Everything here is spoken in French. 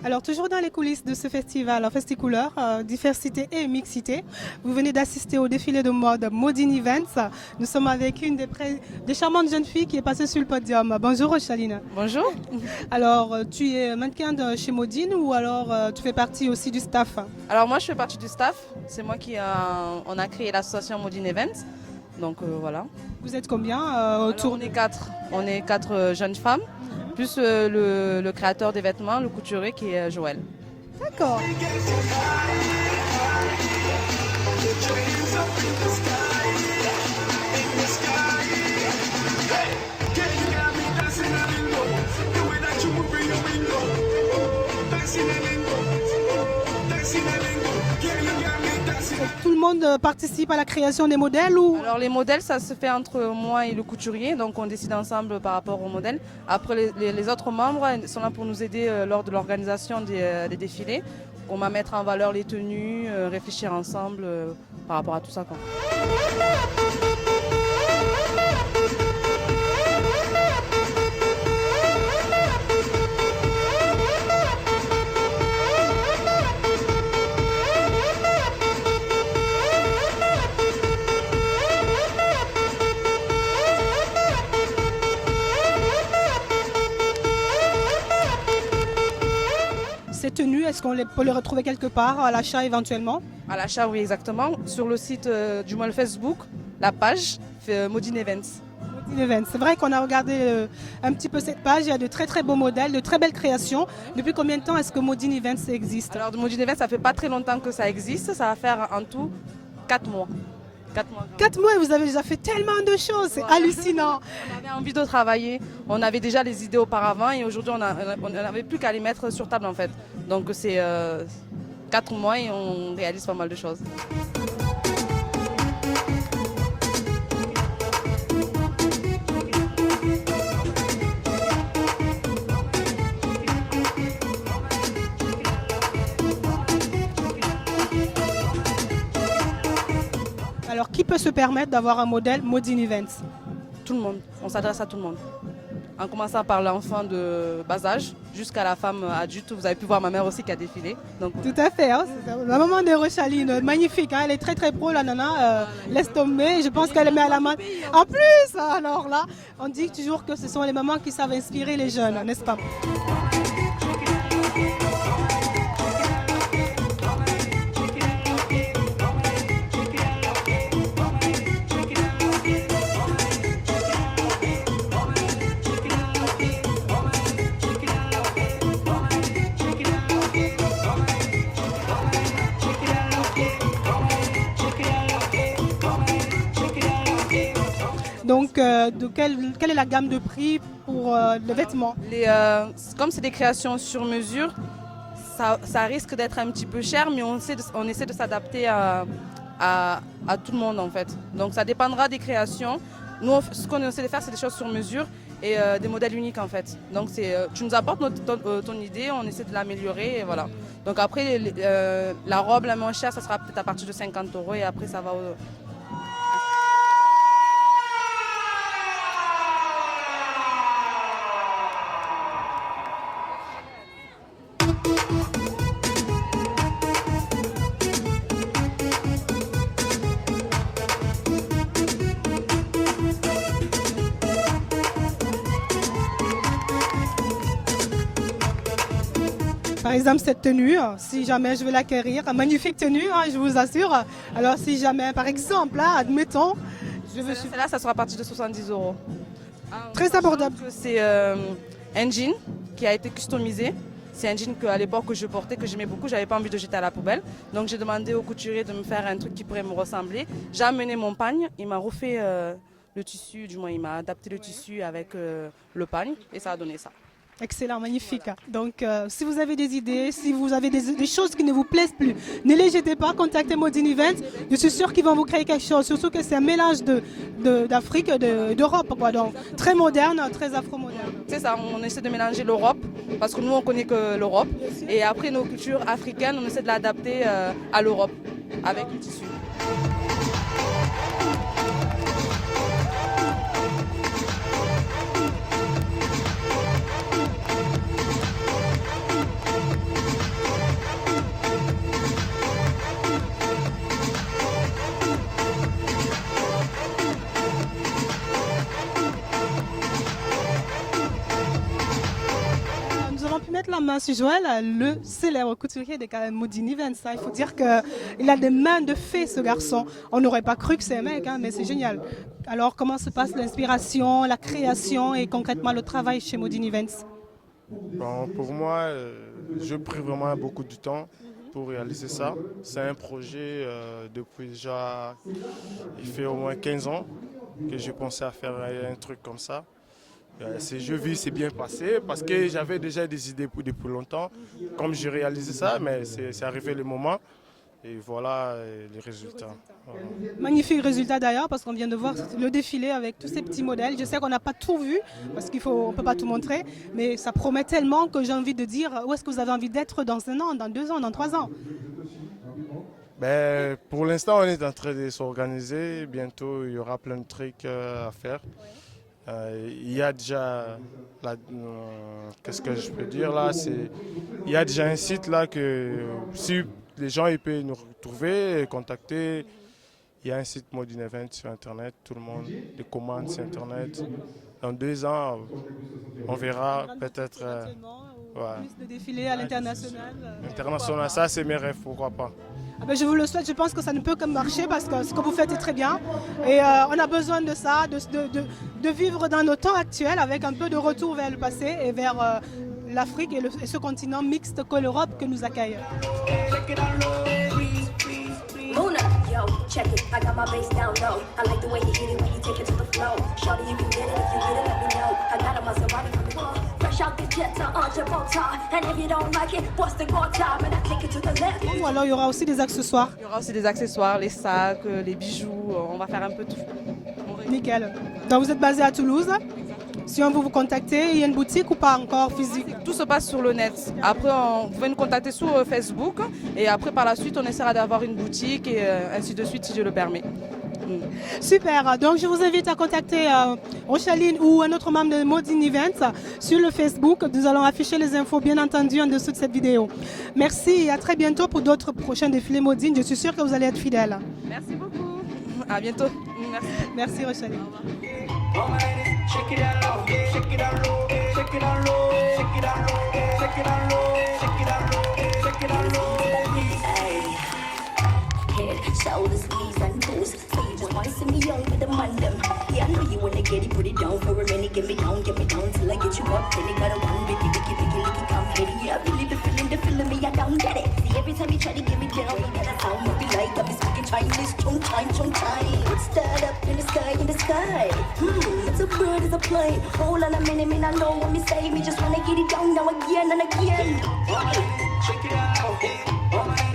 Alors, toujours dans les coulisses de ce festival, Festicouleur, diversité et mixité, vous venez d'assister au défilé de mode Modine Events. Nous sommes avec une des charmantes jeunes filles qui est passée sur le podium. Bonjour Rochaline. Bonjour. Alors, tu es mannequin chez Modine ou alors tu fais partie aussi du staff? Alors moi je fais partie du staff, c'est moi qui on a créé l'association Modine Events. Donc voilà. Vous êtes combien autour? Alors, on est quatre jeunes femmes, plus le créateur des vêtements, le couturier qui est Joël. D'accord. Tout le monde participe à la création des modèles ou... Alors les modèles, ça se fait entre moi et le couturier, donc on décide ensemble par rapport aux modèles. Après les autres membres sont là pour nous aider lors de l'organisation des défilés. On va mettre en valeur les tenues, réfléchir ensemble par rapport à tout ça, quoi. Ces tenues, est-ce qu'on peut les retrouver quelque part à l'achat éventuellement? À l'achat, oui, exactement. Sur le site du moins le Facebook, la page Modine Events. Modine Events. C'est vrai qu'on a regardé un petit peu cette page, il y a de très très beaux modèles, de très belles créations. Depuis combien de temps est-ce que Modine Events existe? Alors, Modine Events, ça fait pas très longtemps que ça existe. Ça va faire en tout 4 mois. 4 mois. 4 mois et vous avez déjà fait tellement de choses, c'est hallucinant. On avait envie de travailler, on avait déjà les idées auparavant et aujourd'hui on n'avait plus qu'à les mettre sur table en fait. Donc c'est 4 mois et on réalise pas mal de choses. Alors qui peut se permettre d'avoir un modèle Modine Events? Tout le monde, on s'adresse à tout le monde. En commençant par l'enfant de bas âge jusqu'à la femme adulte. Vous avez pu voir ma mère aussi qui a défilé. Donc... Tout à fait, hein, la maman de Rochaline, magnifique, hein, elle est très très pro la nana, laisse tomber, je pense qu'elle met à la main. En plus, alors là, on dit toujours que ce sont les mamans qui savent inspirer les jeunes, n'est-ce pas? Donc, quelle est la gamme de prix pour les vêtements? Comme c'est des créations sur mesure, ça risque d'être un petit peu cher, mais on essaie de s'adapter à tout le monde en fait. Donc ça dépendra des créations. Nous, ce qu'on essaie de faire, c'est des choses sur mesure et des modèles uniques en fait. Donc tu nous apportes ton idée, on essaie de l'améliorer et voilà. Donc après, la robe la moins chère, ça sera peut-être à partir de 50 € et après ça va au... Par exemple, cette tenue, si jamais je veux l'acquérir, magnifique tenue, hein, je vous assure. Alors si jamais, par exemple, là, admettons, je veux... Celle-là, ça sera à partir de 70 €. Très abordable. C'est un jean qui a été customisé. C'est un jean qu'à l'époque que je portais, que j'aimais beaucoup, j'avais pas envie de jeter à la poubelle. Donc j'ai demandé au couturier de me faire un truc qui pourrait me ressembler. J'ai amené mon pagne, il m'a refait le tissu, du moins il m'a adapté le tissu avec le pagne et ça a donné ça. Excellent, magnifique. Voilà. Donc, si vous avez des idées, si vous avez des choses qui ne vous plaisent plus, ne les jetez pas, contactez Modine Events. Je suis sûre qu'ils vont vous créer quelque chose, surtout que c'est un mélange d'Afrique et d'Europe, quoi. Donc, très moderne, très afro-moderne. C'est ça, on essaie de mélanger l'Europe, parce que nous, on connaît que l'Europe. Et après, nos cultures africaines, on essaie de l'adapter à l'Europe. avec le tissu. Nous avons pu mettre la main sur Joël, le célèbre couturier des Modini Events. Il faut dire qu'il a des mains de fée, ce garçon. On n'aurait pas cru que c'est un mec, mais c'est génial. Alors, comment se passe l'inspiration, la création et concrètement le travail chez Modini Events? Bon, pour moi, je pris vraiment beaucoup de temps pour réaliser ça. C'est un projet depuis déjà, il fait au moins 15 ans que j'ai pensé à faire un truc comme ça. Je vis, c'est bien passé parce que j'avais déjà des idées depuis longtemps. Comme j'ai réalisé ça, mais c'est arrivé le moment. Et voilà les résultats. Voilà. Magnifique résultat d'ailleurs, parce qu'on vient de voir le défilé avec tous ces petits modèles. Je sais qu'on n'a pas tout vu, parce qu'on ne peut pas tout montrer, mais ça promet tellement que j'ai envie de dire où est-ce que vous avez envie d'être dans 1 an, dans 2 ans, dans 3 ans? Ben, pour l'instant, on est en train de s'organiser. Bientôt, il y aura plein de trucs à faire. Il y a déjà, qu'est-ce que je peux dire là, il y a déjà un site là que si les gens ils peuvent nous retrouver et contacter. Il y a un site Modini Events sur Internet, tout le monde, des commandes sur Internet. Dans 2 ans, on verra peut-être. Plus de défilés à l'international. International, ça c'est mes rêves, pourquoi pas. Ah ben je vous le souhaite, je pense que ça ne peut que marcher parce que ce que vous faites est très bien. Et on a besoin de ça, de vivre dans nos temps actuels avec un peu de retour vers le passé et vers l'Afrique et ce continent mixte que l'Europe que nous accueille. Luna, yo, check it. I got my bass down low. I like the way you hit it when you take it to the flow. Shorty, you can get it if you get it, let me know. I got a Maserati from the wall. Fresh out the jet on Gibraltar. And if you don't like it, what's the good time? And I take it to the left. Ou alors il y aura aussi des accessoires. Il y aura aussi des accessoires, les sacs, les bijoux, on va faire un peu tout. Nickel. Donc vous êtes basé à Toulouse. Si on veut vous contacter, il y a une boutique ou pas encore physique? Tout se passe sur le net. Après, vous pouvez nous contacter sur Facebook et après, par la suite, on essaiera d'avoir une boutique et ainsi de suite si Dieu le permet. Super, donc je vous invite à contacter Rochaline ou un autre membre de Modini Events sur le Facebook. Nous allons afficher les infos bien entendu en dessous de cette vidéo. Merci et à très bientôt pour d'autres prochains défilés Modini. Je suis sûre que vous allez être fidèles. Merci beaucoup. À bientôt. Merci. Merci Rochaline. Shake it down low, shake it down low, shake it down low, shake it down low, shake it down low, shake it down low, shake it down low. Head, shoulders, knees and toes. So you just wanna see me young with the man them. Yeah, I know you wanna get it, put it down for a minute. Get me down till I get you up. Then you gotta run with it, licky, come ready. Yeah, I really the feeling me, I don't get it. See, every time you try to get me down, you get a sound of me like I'm speaking Chinese, chung time. Start up in the sky. It's a bird, it's a plane. Hold on a minute, me I know what me say. Me just wanna get it down now again and again. Shake it out,